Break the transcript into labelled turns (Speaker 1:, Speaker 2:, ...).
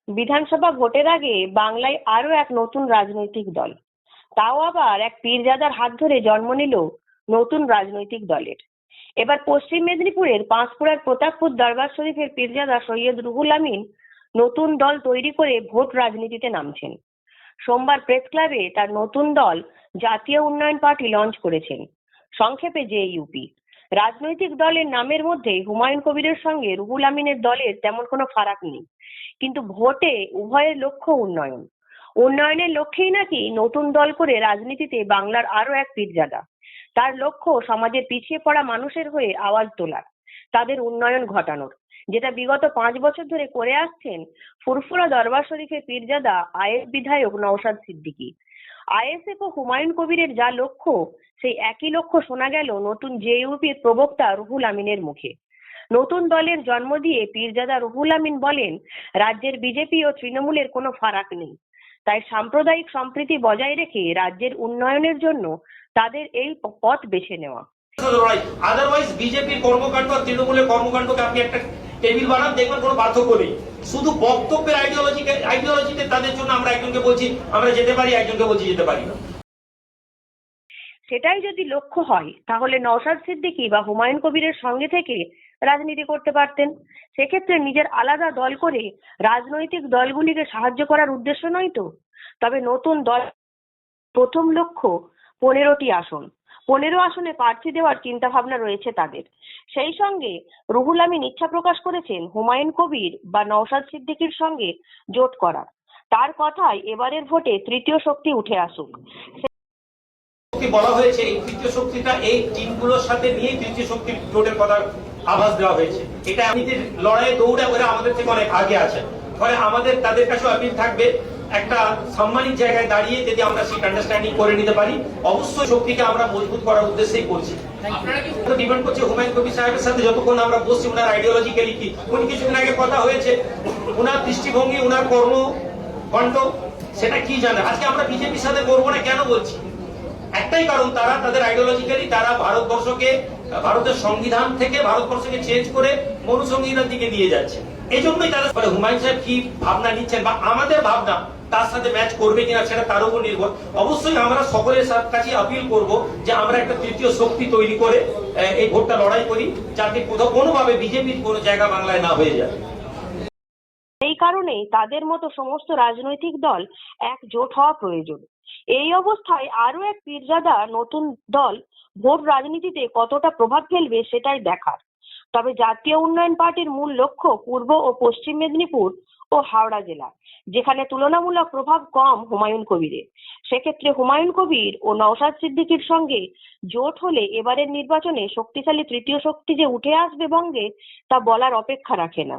Speaker 1: বিধানসভা ভোটের আগে বাংলায় আরো এক নতুন রাজনৈতিক দল, তাও আবার এক পীরজাদার হাত ধরে জন্ম নিল নতুন রাজনৈতিক দলের। এবার পশ্চিম মেদিনীপুরের পাঁশকুড়ার প্রতাপপুর দরবার শরীফের পীরজাদা সৈয়দ রুহুল আমিন নতুন দল তৈরি করে ভোট রাজনীতিতে নামছেন। সোমবার প্রেস ক্লাবে তার নতুন দল জাতীয় উন্নয়ন পার্টি লঞ্চ করেছেন, সংক্ষেপে জেইউপি। রাজনৈতিক দলের নামের মধ্যে হুমায়ুন কবিরের সঙ্গে রুহুল আমিনের দলের তেমন কোনো ফারাক নেই, কিন্তু ভোটে উভয়ের লক্ষ্য উন্নয়ন। উন্নয়নের লক্ষ্যেই নাকি নতুন দল করে রাজনীতিতে বাংলার আরো এক পীরজাদা। তার লক্ষ্য সমাজের পিছিয়ে পড়া মানুষের হয়ে আওয়াজ তোলার, তাদের উন্নয়ন ঘটানোর, যেটা বিগত 5 বছর ধরে করে আসছেন ফুরফুরা দরবার শরীফের পীরজাদা আইএস বিধায়ক নওশাদ সিদ্দিকী। আইএসএফ ও হুমায়ুন কবিরের যা লক্ষ্য, সেই একই লক্ষ্য শোনা গেল নতুন জেইউপির প্রবক্তা রুহুল আমিনের মুখে। নতুন দলের জন্ম দিয়ে পীরজাদা রুহুল আমিন বলেন, রাজ্যের বিজেপি ও তৃণমূলের কোনো ফারাক নেই, তাই সাম্প্রদায়িক সম্প্রীতি বজায় রেখে রাজ্যের উন্নয়নের জন্য তাদের এই পথ বেছে নেওয়া।
Speaker 2: আদারওয়াইজ বিজেপির কর্মকাণ্ড আর তৃণমূলের কর্মকাণ্ডকে আপনি একটা টেবিল বানান, দেখবেন কোনো পার্থক্য নেই। শুধু বক্তব্যের আইডিওলজিতে তাদের জন্য আমরা একজনকে বলছি আমরা যেতে পারি, একজনকে বলছি যেতে পারি না।
Speaker 1: সেটাই যদি লক্ষ্য হয়, তাহলে নওশাদ সিদ্দিকী বা হুমায়ুন কবিরের সঙ্গে থেকে রাজনীতি করতে পারতেন। সেক্ষেত্রে নিজের আলাদা দল করে রাজনৈতিক দলগুলিকে সাহায্য করার উদ্দেশ্য নয় তো। তবে নতুন দল প্রথম লক্ষ্য 15টি আসন, 15 আসনে প্রার্থী দেওয়ার চিন্তা ভাবনা রয়েছে তাদের। সেই সঙ্গে রুহুল আমিন ইচ্ছা প্রকাশ করেছেন হুমায়ুন কবির বা নওশাদ সিদ্দিকীর সঙ্গে জোট করার। তার কথায় এবারের ভোটে তৃতীয় শক্তি উঠে আসুক।
Speaker 2: বলা হয়েছে এই তৃতীয় শক্তিটা এই টিমগুলোর সাথে নিয়ে তৃতীয় শক্তির জোটের কথা আভাস দেওয়া হয়েছে। এটা আমাদের লড়াইয়ে দৌড়ে ওরা আমাদের থেকে অনেক আগে আছে। ফলে আমাদের তাদের কাছেও আপিল থাকবে, একটা সাম্মানিক জায়গায় দাঁড়িয়ে যদি আমরা সেই আন্ডারস্ট্যান্ডিং করে নিতে পারি, অবশ্যই শক্তিকে আমরা মজবুত করার উদ্দেশ্যেই করছি। ডিপেন্ড করছে হুমায়ুন কবির সাহেবের সাথে যতক্ষণ আমরা বসছি, ওনার আইডিওলজিক্যালি কি, উনি কিছুদিন আগে কথা হয়েছে, ওনার দৃষ্টিভঙ্গি, ওনার কর্মকাণ্ড সেটা কি জানে। আজকে আমরা বিজেপির সাথে করবো না কেন বলছি? একটাই কারণ, তারা তাদের আইডিওলজিক্যালি তারা ভারতবর্ষকে, ভারতের সংবিধান থেকে ভারতবর্ষকে চেঞ্জ করে মনুসংহিতার দিকে নিয়ে যাচ্ছে। এই জন্যই তারা হুমায়ুন সাহেব কি ভাবনা নিচ্ছেন বা আমাদের ভাবনা তার সাথে ম্যাচ করবে কিনা সেটা তার উপর নির্ভর। অবশ্যই আমরা সকলের কাছে আপিল করব যে আমরা একটা তৃতীয় শক্তি তৈরি করে এই ভোটটা লড়াই করি, যাতে কোথাও কোনোভাবে বিজেপির কোনো জায়গা বাংলায় না হয়ে যায়।
Speaker 1: এই কারণেই তাদের মতো সমস্ত রাজনৈতিক দল একজোট হওয়া প্রয়োজন। এই অবস্থায় আরো এক পীরজাদা নতুন দল ভোট রাজনীতিতে কতটা প্রভাব ফেলবে সেটাই দেখার। তবে জাতীয় উন্নয়ন পার্টির মূল লক্ষ্য পূর্ব ও পশ্চিম মেদিনীপুর ও হাওড়া জেলা, যেখানে তুলনামূলক প্রভাব কম হুমায়ুন কবিরের। সেক্ষেত্রে হুমায়ুন কবির ও নওশাদ সিদ্দিকীর সঙ্গে জোট হলে এবারের নির্বাচনে শক্তিশালী তৃতীয় শক্তি যে উঠে আসবে বঙ্গে, তা বলার অপেক্ষা রাখে না।